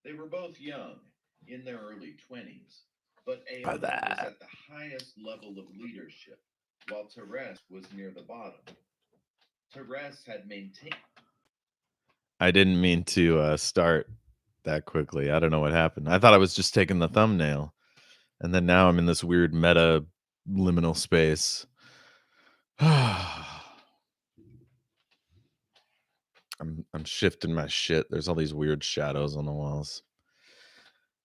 They were both young, in their early 20s, but By Ayanna was that. at the highest level of leadership, while Teres was near the bottom. Teres had maintained. I didn't mean to start that quickly. I don't know what happened. I thought I was just taking the thumbnail, and then now I'm in this weird meta liminal space. I'm shifting my shit. There's all these weird shadows on the walls.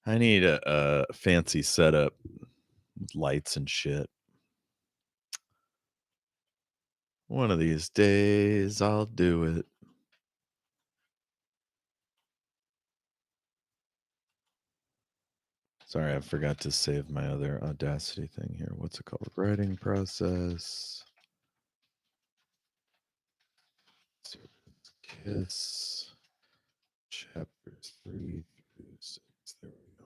I need a fancy setup with lights and shit. One of these days I'll do it. Sorry, I forgot to save my other Audacity thing here. What's it called? Writing process. Serpent's Kiss. Chapters 3 through 6. There we go.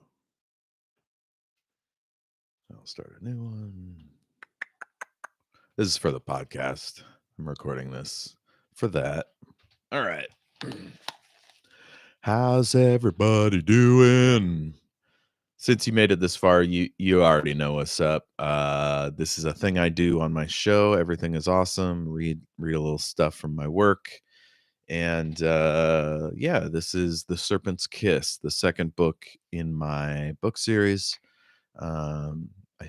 I'll start a new one. This is for the podcast. I'm recording this for that. All right. How's everybody doing? Since you made it this far, you already know what's up. This is a thing I do on my show. Everything is awesome. Read a little stuff from my work. And yeah, this is The Serpent's Kiss, the second book in my book series. I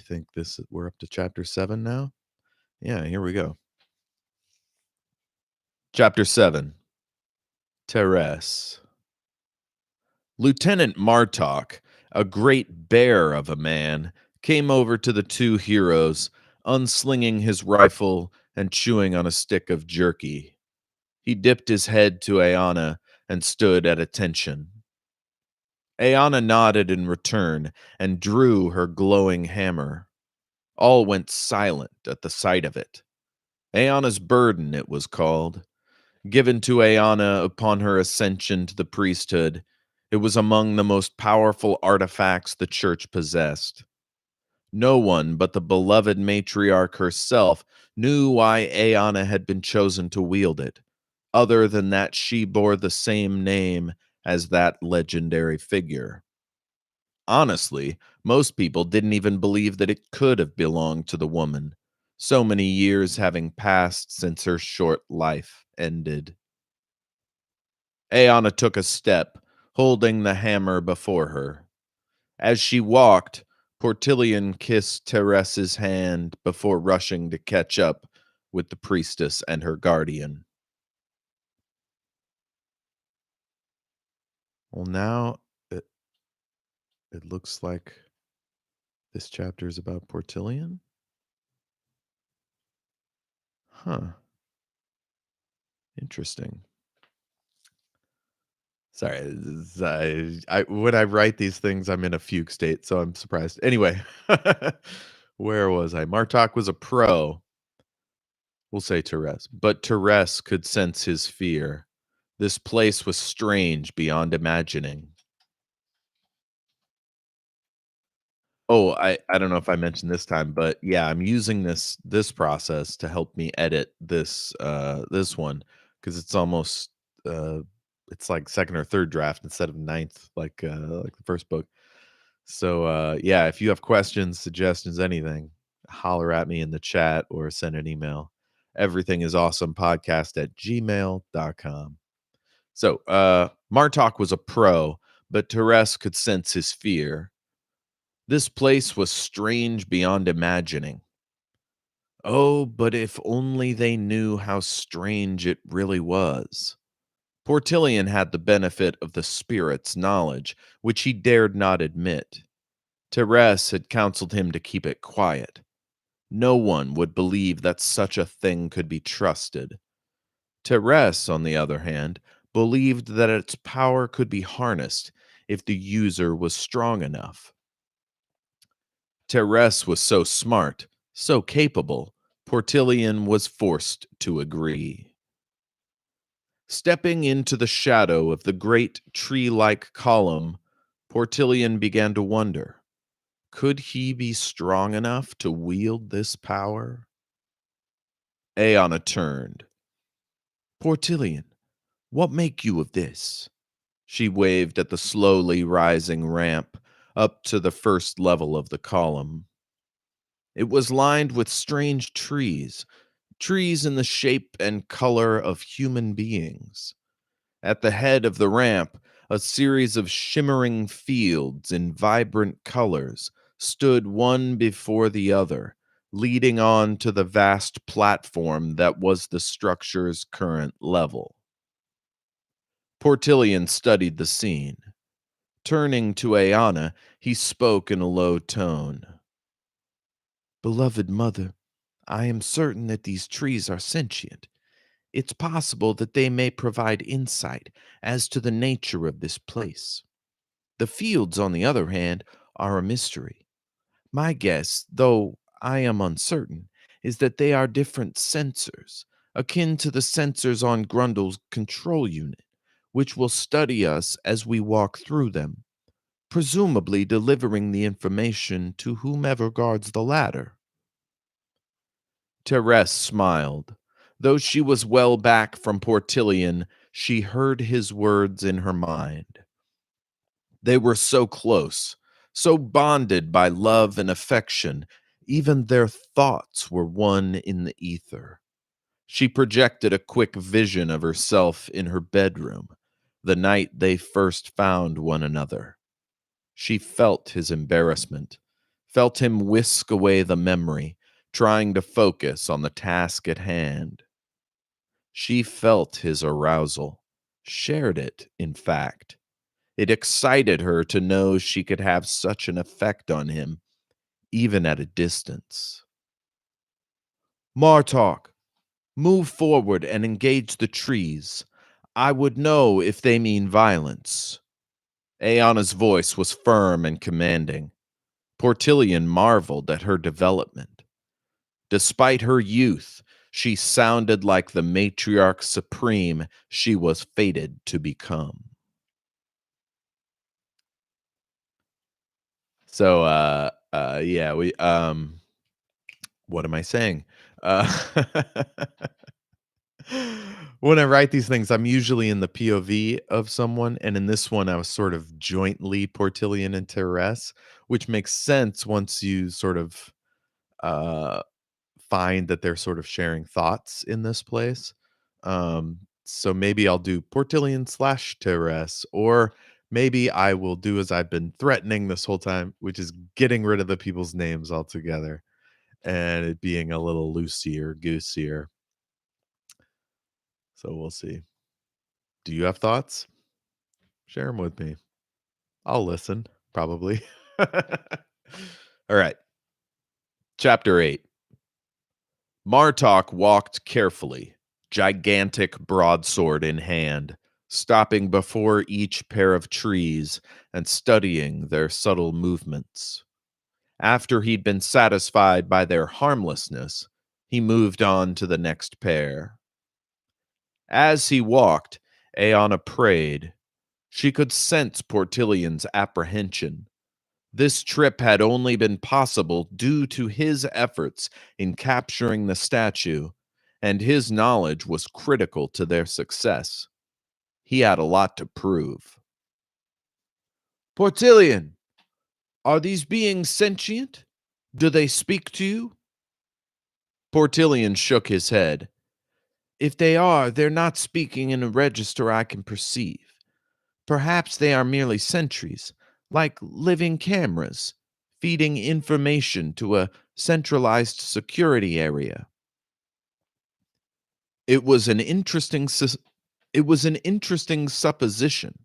think we're up to chapter 7 now. Yeah, here we go. Chapter 7. Teres. Lieutenant Martok, a great bear of a man, came over to the two heroes, unslinging his rifle and chewing on a stick of jerky. He dipped his head to Ayanna and stood at attention. Ayanna nodded in return and drew her glowing hammer. All went silent at the sight of it. Ayanna's burden, it was called. Given to Ayanna upon her ascension to the priesthood, it was among the most powerful artifacts the church possessed. No one but the beloved matriarch herself knew why Ayanna had been chosen to wield it, other than that she bore the same name as that legendary figure. Honestly, most people didn't even believe that it could have belonged to the woman, so many years having passed since her short life ended. Ayanna took a step, holding the hammer before her. As she walked, Portillion kissed Teresa's hand before rushing to catch up with the priestess and her guardian. Well, now it, it looks like this chapter is about Portillion? Huh. Interesting. Sorry, when I write these things, I'm in a fugue state, so I'm surprised. Anyway, where was I? Martok was a pro. We'll say Teres. But Teres could sense his fear. This place was strange beyond imagining. Oh, I don't know if I mentioned this time, but yeah, I'm using this process to help me edit this one because it's almost uh it's like second or third draft instead of ninth like the first book. So yeah, if you have questions, suggestions, anything, holler at me in the chat or send an email. Everything is awesome podcast at gmail.com. So Martok was a pro, but Teres could sense his fear. This place was strange beyond imagining. Oh, but if only they knew how strange it really was. Portillion had the benefit of the spirit's knowledge, which he dared not admit. Teres had counseled him to keep it quiet. No one would believe that such a thing could be trusted. Teres, on the other hand, believed that its power could be harnessed if the user was strong enough. Teres was so smart, so capable, Portillion was forced to agree. Stepping into the shadow of the great tree-like column, Portillion began to wonder, could he be strong enough to wield this power? Ayanna turned. Portillion, what make you of this? She waved at the slowly rising ramp up to the first level of the column. It was lined with strange trees, trees in the shape and color of human beings. At the head of the ramp, a series of shimmering fields in vibrant colors stood one before the other, leading on to the vast platform that was the structure's current level. Portillion studied the scene. Turning to Ayanna, he spoke in a low tone. Beloved mother, I am certain that these trees are sentient. It's possible that they may provide insight as to the nature of this place. The fields, on the other hand, are a mystery. My guess, though I am uncertain, is that they are different sensors, akin to the sensors on Grundle's control unit, which will study us as we walk through them, presumably delivering the information to whomever guards the ladder. Therese smiled. Though she was well back from Portillion, she heard his words in her mind. They were so close, so bonded by love and affection, even their thoughts were one in the ether. She projected a quick vision of herself in her bedroom, the night they first found one another. She felt his embarrassment, felt him whisk away the memory, trying to focus on the task at hand. She felt his arousal, shared it, in fact. It excited her to know she could have such an effect on him, even at a distance. Martok, move forward and engage the trees. I would know if they mean violence. Ayanna's voice was firm and commanding. Portillion marveled at her development. Despite her youth, she sounded like the matriarch supreme she was fated to become. So, yeah, what am I saying? Uh, when I write these things, I'm usually in the POV of someone, and in this one, I was sort of jointly Portillion and Therese, which makes sense once you sort of uh, find that they're sort of sharing thoughts in this place. So maybe I'll do Portillion slash Therese, or maybe I will do as I've been threatening this whole time, which is getting rid of the people's names altogether and it being a little loosier, goosier. So we'll see. Do you have thoughts? Share them with me. I'll listen, probably. All right. Chapter 8. Martok walked carefully, gigantic broadsword in hand, stopping before each pair of trees and studying their subtle movements. After he'd been satisfied by their harmlessness, he moved on to the next pair. As he walked, Ayanna prayed. She could sense Portillion's apprehension. This trip had only been possible due to his efforts in capturing the statue, and his knowledge was critical to their success. He had a lot to prove. Portillion, are these beings sentient? Do they speak to you? Portillion shook his head. If they are, they're not speaking in a register I can perceive. Perhaps they are merely sentries, like living cameras, feeding information to a centralized security area. It was an interesting supposition,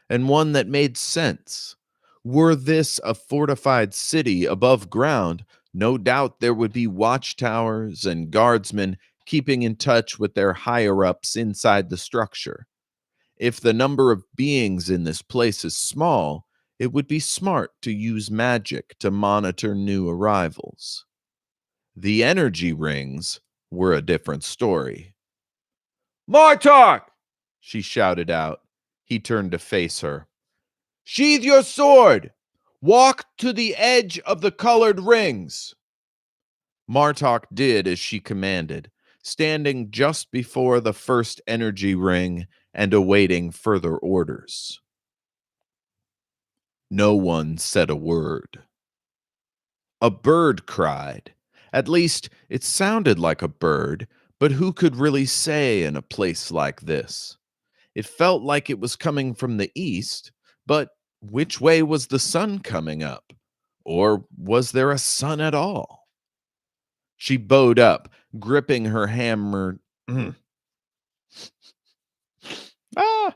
and one that made sense. Were this a fortified city above ground, no doubt there would be watchtowers and guardsmen keeping in touch with their higher-ups inside the structure. If the number of beings in this place is small, it would be smart to use magic to monitor new arrivals. The energy rings were a different story. Martok! She shouted out. He turned to face her. Sheathe your sword! Walk to the edge of the colored rings! Martok did as she commanded, standing just before the first energy ring and awaiting further orders. No one said a word. A bird cried. At least, it sounded like a bird, but who could really say in a place like this? It felt like it was coming from the east, but which way was the sun coming up? Or was there a sun at all? She bowed up, gripping her hammer. ah!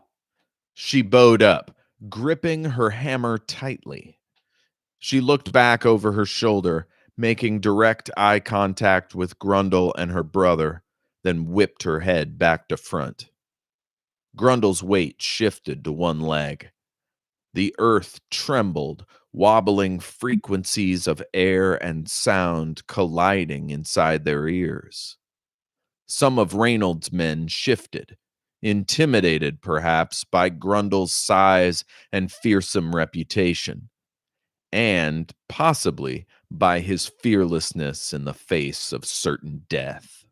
She bowed up, gripping her hammer tightly. She looked back over her shoulder, making direct eye contact with Grundle and her brother, then whipped her head back to front. Grundle's weight shifted to one leg. The earth trembled, wobbling frequencies of air and sound colliding inside their ears. Some of Reynolds' men shifted, intimidated perhaps by Grundle's size and fearsome reputation, and possibly by his fearlessness in the face of certain death.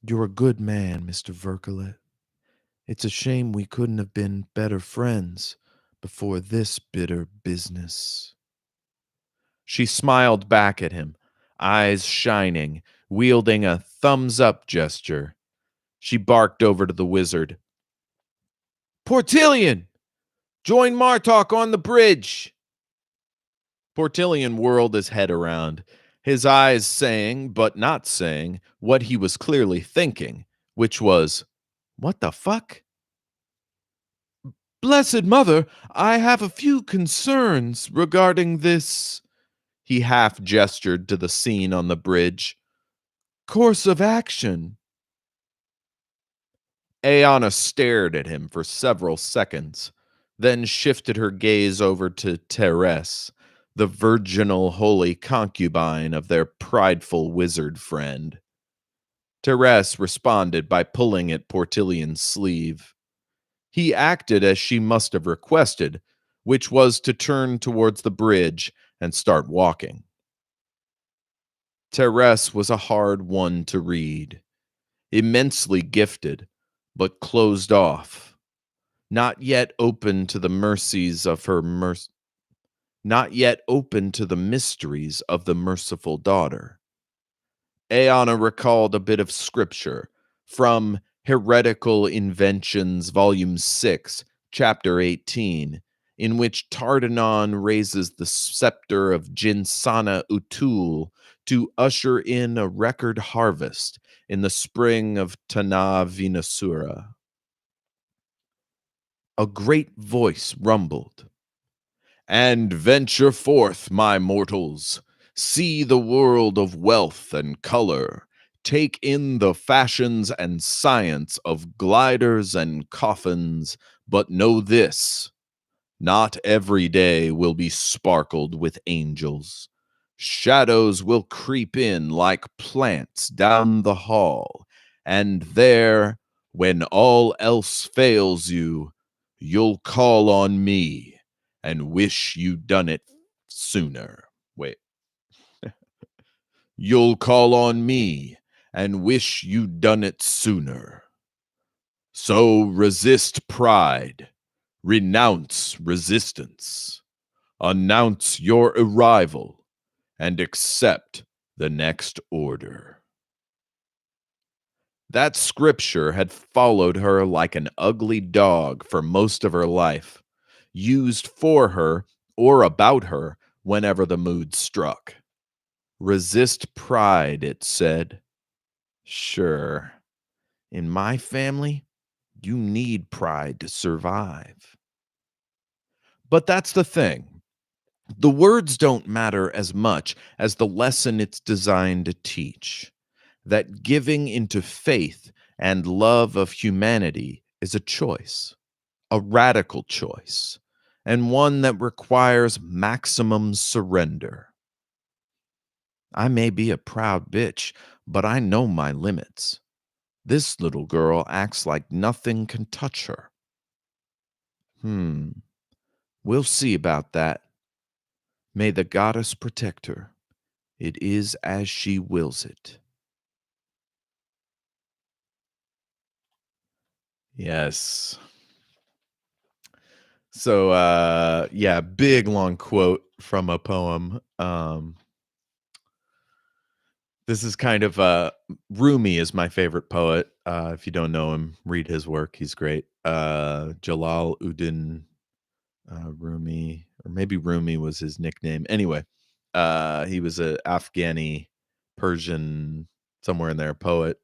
"You're a good man, Mr. Verkelet. It's a shame we couldn't have been better friends before this bitter business." She smiled back at him, eyes shining, wielding a thumbs up gesture. She barked over to the wizard. "Portillion! Join Martok on the bridge!" Portillion whirled his head around, his eyes saying, but not saying, what he was clearly thinking, which was, "What the fuck?" "Blessed Mother, I have a few concerns regarding this," he half gestured to the scene on the bridge, "course of action." Aeona stared at him for several seconds, then shifted her gaze over to Terese, the virginal holy concubine of their prideful wizard friend. Terese responded by pulling at Portillion's sleeve. He acted as she must have requested, which was to turn towards the bridge and start walking. Terese was a hard one to read, immensely gifted, but closed off, not yet open to the mercies of her not yet open to the mysteries of the merciful daughter. Aeona recalled a bit of scripture from Heretical Inventions, Volume 6, Chapter 18, in which Tardanon raises the scepter of Jinsana Utul to usher in a record harvest in the spring of Tana Vinasura. A great voice rumbled. "And venture forth, my mortals. See the world of wealth and color. Take in the fashions and science of gliders and coffins. But know this: not every day will be sparkled with angels. Shadows will creep in like plants down the hall, and there, when all else fails you, you'll call on me and wish you'd done it sooner. Wait. You'll call on me and wish you'd done it sooner. So resist pride, renounce resistance, announce your arrival, and accept the next order." That scripture had followed her like an ugly dog for most of her life, used for her or about her whenever the mood struck. Resist pride, it said. Sure, in my family, you need pride to survive. But that's the thing. The words don't matter as much as the lesson it's designed to teach. That giving into faith and love of humanity is a choice, a radical choice, and one that requires maximum surrender. I may be a proud bitch, but I know my limits. This little girl acts like nothing can touch her. We'll see about that. May the goddess protect her. It is as she wills it. Yes. So yeah, big long quote from a poem. This is kind of Rumi is my favorite poet. If you don't know him, read his work. He's great. Jalal Uddin Rumi, or maybe Rumi was his nickname. Anyway, he was a Afghani, Persian, somewhere in there, poet.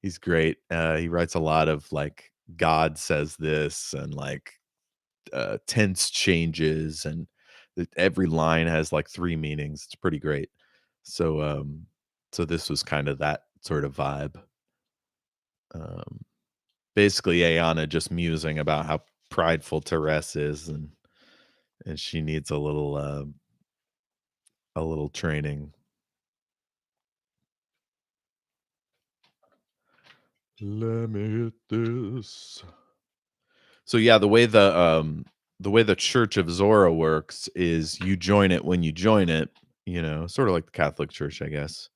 He's great. He writes a lot of like God says this and like tense changes, and every line has like three meanings. It's pretty great. So so this was kind of that sort of vibe. Um Basically Ayana just musing about how prideful Therese is, and she needs a little training. Let me hit this. So yeah, the way the Church of Zora works is you join it when you join it, you know, sort of like the Catholic Church, I guess.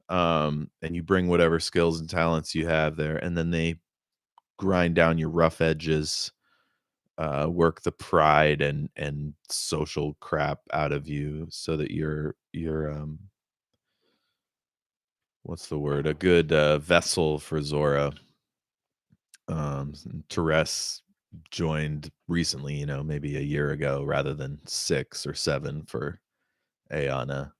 And you bring whatever skills and talents you have there, and then they grind down your rough edges, work the pride and social crap out of you so that you're what's the word? A good vessel for Zora. Therese joined recently, you know, maybe a year ago rather than 6 or 7 for Ayana.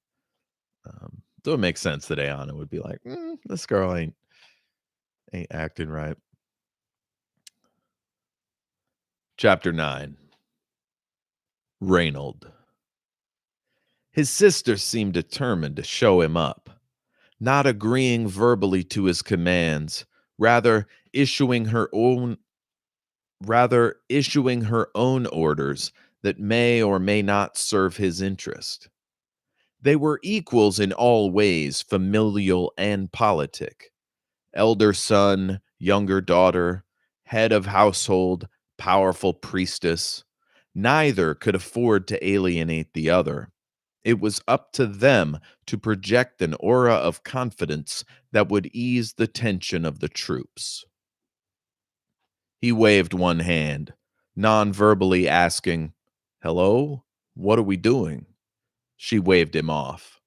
So it makes sense that Ayana would be like, this girl ain't acting right. Chapter 9. Reynold. His sister seemed determined to show him up, not agreeing verbally to his commands, rather issuing her own issuing her own orders that may or may not serve his interest. They were equals in all ways, familial and politic. Elder son, younger daughter, head of household, powerful priestess. Neither could afford to alienate the other. It was up to them to project an aura of confidence that would ease the tension of the troops. He waved one hand, non-verbally asking, "Hello? What are we doing?" She waved him off.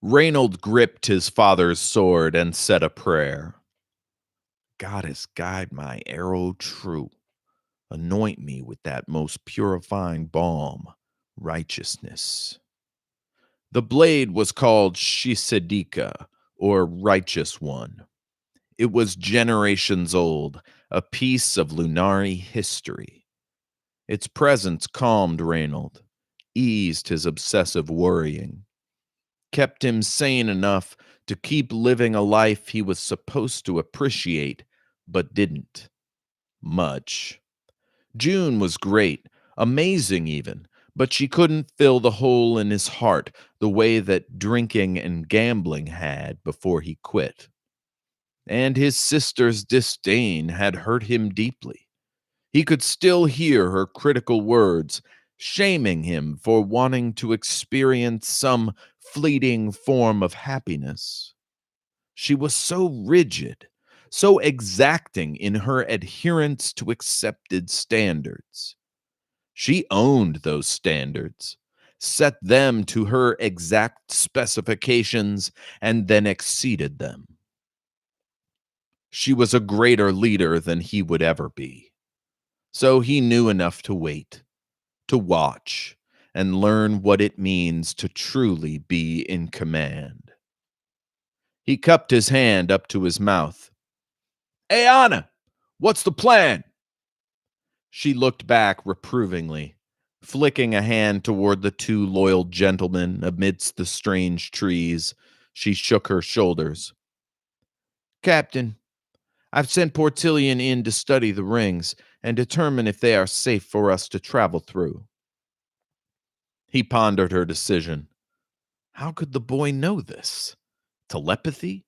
Reynold gripped his father's sword and said a prayer. "Goddess, guide my arrow true. Anoint me with that most purifying balm, righteousness." The blade was called Shisedika, or Righteous One. It was generations old, a piece of Lunari history. Its presence calmed Reynold, eased his obsessive worrying, kept him sane enough to keep living a life he was supposed to appreciate, but didn't. Much. June was great, amazing even, but she couldn't fill the hole in his heart the way that drinking and gambling had before he quit. And his sister's disdain had hurt him deeply. He could still hear her critical words, shaming him for wanting to experience some fleeting form of happiness. She was so rigid, so exacting in her adherence to accepted standards. She owned those standards, set them to her exact specifications, and then exceeded them. She was a greater leader than he would ever be. So he knew enough to wait, to watch, and learn what it means to truly be in command. He cupped his hand up to his mouth. "Hey, Anna, what's the plan?" She looked back reprovingly, flicking a hand toward the two loyal gentlemen amidst the strange trees. She shook her shoulders. "Captain, I've sent Portillion in to study the rings and determine if they are safe for us to travel through." He pondered her decision. How could the boy know this? Telepathy?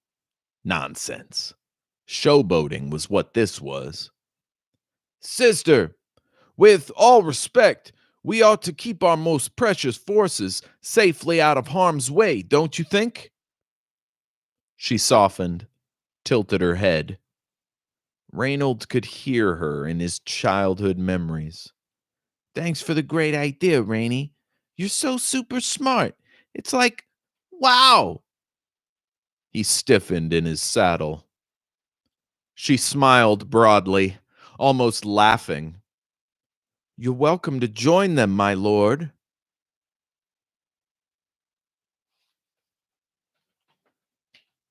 Nonsense. Showboating was what this was. "Sister, with all respect, We ought to keep our most precious forces safely out of harm's way, don't you think? She softened, tilted her head. Reynolds could hear her in his childhood memories. Thanks for the great idea, Rainey. You're so super smart. It's like, wow. He stiffened in his saddle. She smiled broadly, almost laughing. You're welcome to join them, my lord.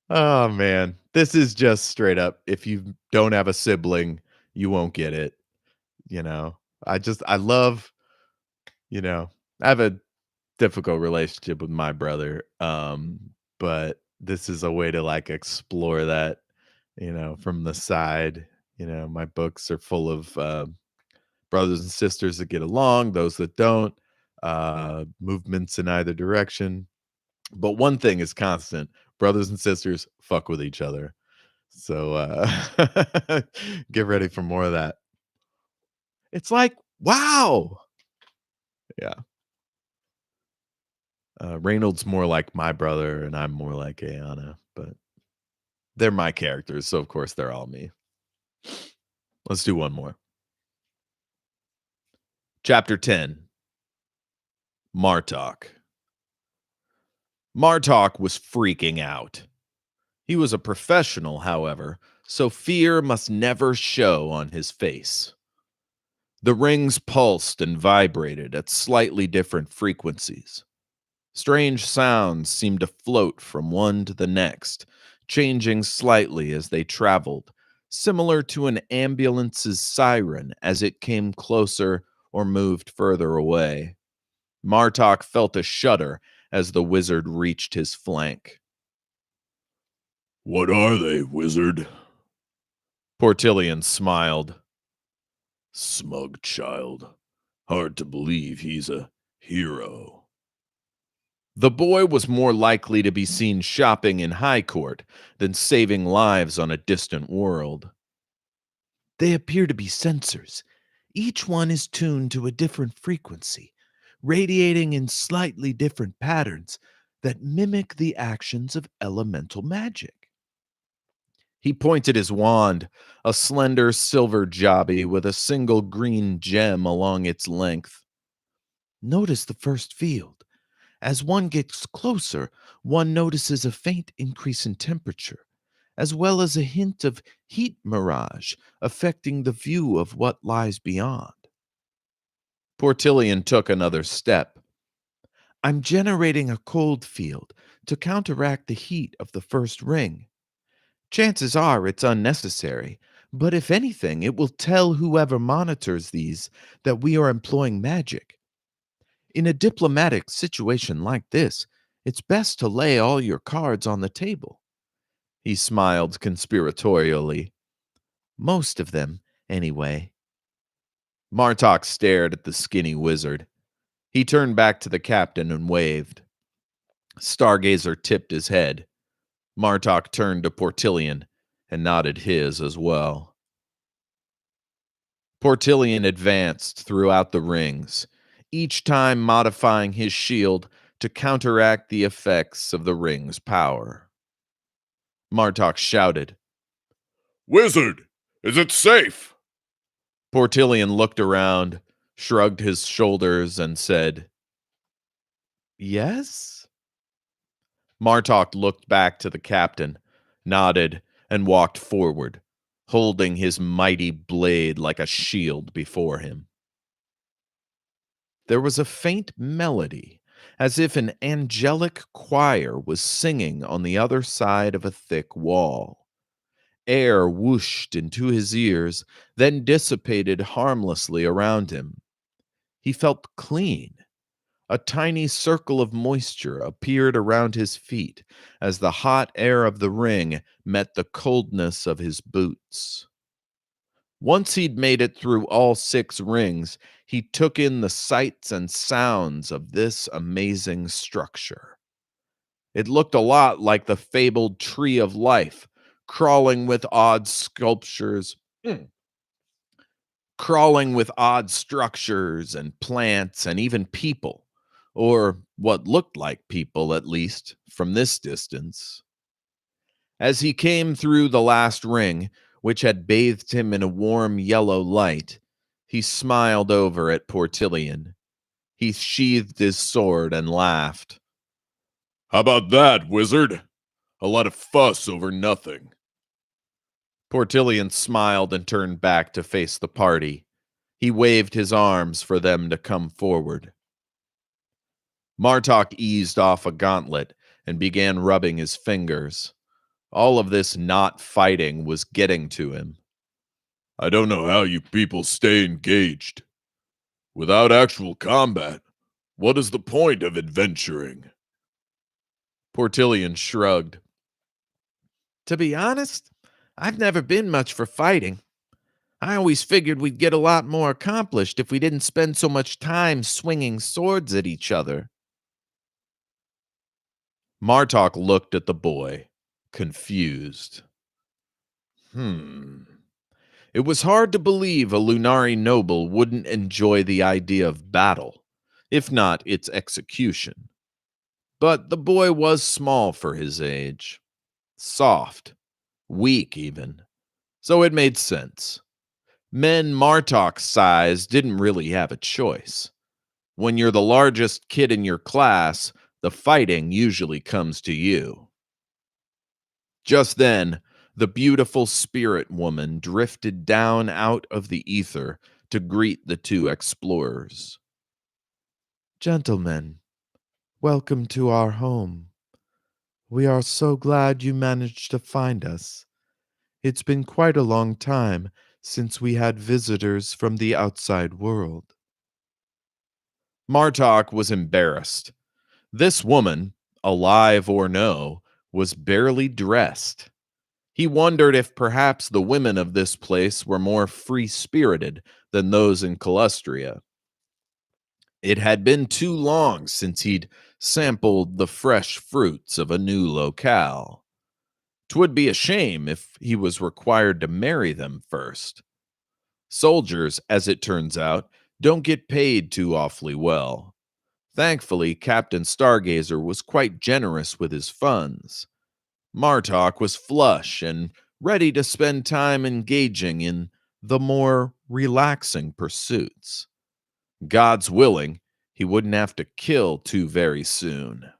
Oh, man. This is just straight up. If you don't have a sibling, you won't get it. You know, I love, you know, I have a difficult relationship with my brother. But this is a way to like explore that, from the side. My books are full of brothers and sisters that get along, those that don't, movements in either direction. But one thing is constant: brothers and sisters fuck with each other. So get ready for more of that. It's like, wow. Yeah. Reynolds more like my brother, and I'm more like Ayana, but they're my characters, so of course they're all me. Let's do one more. Chapter 10. Martok. Martok was freaking out. He was a professional, however, so fear must never show on his face. The rings pulsed and vibrated at slightly different frequencies. Strange sounds seemed to float from one to the next, changing slightly as they traveled, similar to an ambulance's siren as it came closer or moved further away. Martok felt a shudder as the wizard reached his flank. What are they, wizard? Portillion smiled. Smug child. Hard to believe he's a hero. The boy was more likely to be seen shopping in High Court than saving lives on a distant world. They appear to be sensors. Each one is tuned to a different frequency, radiating in slightly different patterns that mimic the actions of elemental magic. He pointed his wand, a slender silver jobby with a single green gem along its length. Notice the first field. As one gets closer, one notices a faint increase in temperature, as well as a hint of heat mirage affecting the view of what lies beyond. Portillion took another step. I'm generating a cold field to counteract the heat of the first ring. Chances are it's unnecessary, but if anything, it will tell whoever monitors these that we are employing magic. In a diplomatic situation like this, it's best to lay all your cards on the table. He smiled conspiratorially. Most of them, anyway. Martok stared at the skinny wizard. He turned back to the captain and waved. Stargazer tipped his head. Martok turned to Portillion and nodded his as well. Portillion advanced throughout the rings, each time modifying his shield to counteract the effects of the ring's power. Martok shouted, Wizard, is it safe? Portillion looked around, shrugged his shoulders, and said, Yes? Martok looked back to the captain, nodded, and walked forward, holding his mighty blade like a shield before him. There was a faint melody, as if an angelic choir was singing on the other side of a thick wall. Air whooshed into his ears, then dissipated harmlessly around him. He felt clean. A tiny circle of moisture appeared around his feet as the hot air of the ring met the coldness of his boots. Once he'd made it through all 6 rings, he took in the sights and sounds of this amazing structure. It looked a lot like the fabled Tree of Life, crawling with odd sculptures, crawling with odd structures and plants and even people, or what looked like people, at least from this distance. As he came through the last ring, which had bathed him in a warm yellow light, he smiled over at Portillion. He sheathed his sword and laughed. "How about that, wizard? A lot of fuss over nothing." Portillion smiled and turned back to face the party. He waved his arms for them to come forward. Martok eased off a gauntlet and began rubbing his fingers. All of this not fighting was getting to him. "I don't know how you people stay engaged. Without actual combat, what is the point of adventuring?" Portillion shrugged. "To be honest, I've never been much for fighting. I always figured we'd get a lot more accomplished if we didn't spend so much time swinging swords at each other." Martok looked at the boy, confused. It was hard to believe a Lunari noble wouldn't enjoy the idea of battle, if not its execution. But the boy was small for his age, soft, weak even, so it made sense. Men Martok's size didn't really have a choice. When you're the largest kid in your class, the fighting usually comes to you. Just then, the beautiful spirit woman drifted down out of the ether to greet the two explorers. "Gentlemen, welcome to our home. We are so glad you managed to find us. It's been quite a long time since we had visitors from the outside world." Martok was embarrassed. This woman, alive or no, was barely dressed. He wondered if perhaps the women of this place were more free-spirited than those in Calustria. It had been too long since he'd sampled the fresh fruits of a new locale. 'Twould be a shame if he was required to marry them first. Soldiers, as it turns out, don't get paid too awfully well. Thankfully, Captain Stargazer was quite generous with his funds. Martok was flush and ready to spend time engaging in the more relaxing pursuits. God's willing, he wouldn't have to kill too very soon.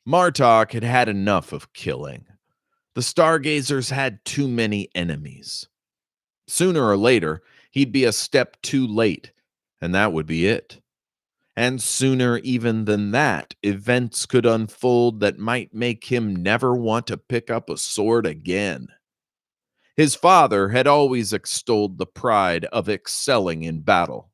Martok had had enough of killing. The Stargazers had too many enemies. Sooner or later, he'd be a step too late, and that would be it. And sooner even than that, events could unfold that might make him never want to pick up a sword again. His father had always extolled the pride of excelling in battle.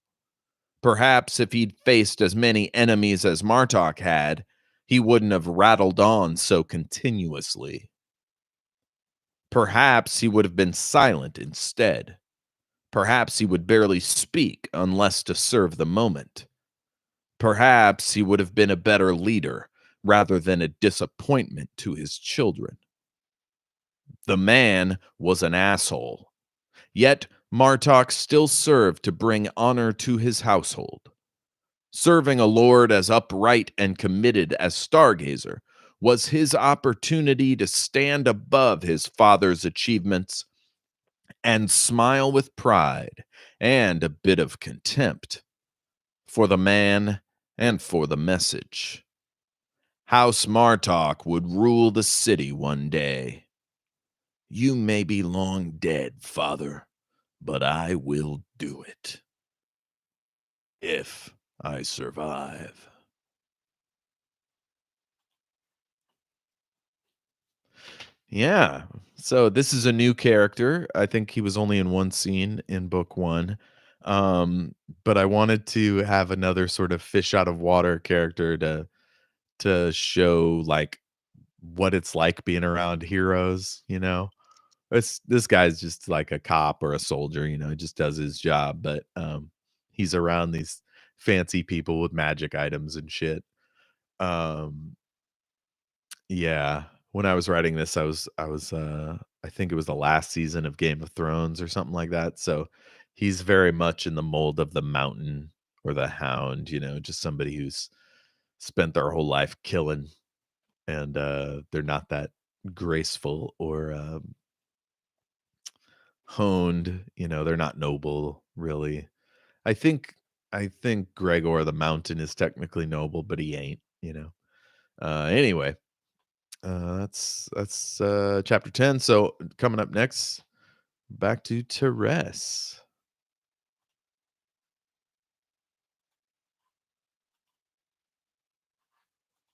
Perhaps if he'd faced as many enemies as Martok had, he wouldn't have rattled on so continuously. Perhaps he would have been silent instead. Perhaps he would barely speak unless to serve the moment. Perhaps he would have been a better leader rather than a disappointment to his children. The man was an asshole. Yet Martok still served to bring honor to his household. Serving a lord as upright and committed as Stargazer was his opportunity to stand above his father's achievements and smile with pride and a bit of contempt for the man and for the message. House Martok would rule the city one day. You may be long dead, father, but I will do it. If I survive. Yeah. So this is a new character. I think he was only in one scene in book one. Um, but I wanted to have another sort of fish out of water character to show like what it's like being around heroes, you know. This guy's just like a cop or a soldier, you know, he just does his job, but he's around these fancy people with magic items and shit. Um yeah, when I was writing this, I was I think it was the last season of Game of Thrones or something like that, so He's very much in the mold of the mountain or the hound, just somebody who's spent their whole life killing, and, they're not that graceful or, honed, they're not noble, really. I think I think Gregor the Mountain is technically noble, but he ain't. Anyway, that's chapter 10. So coming up next, back to Therese.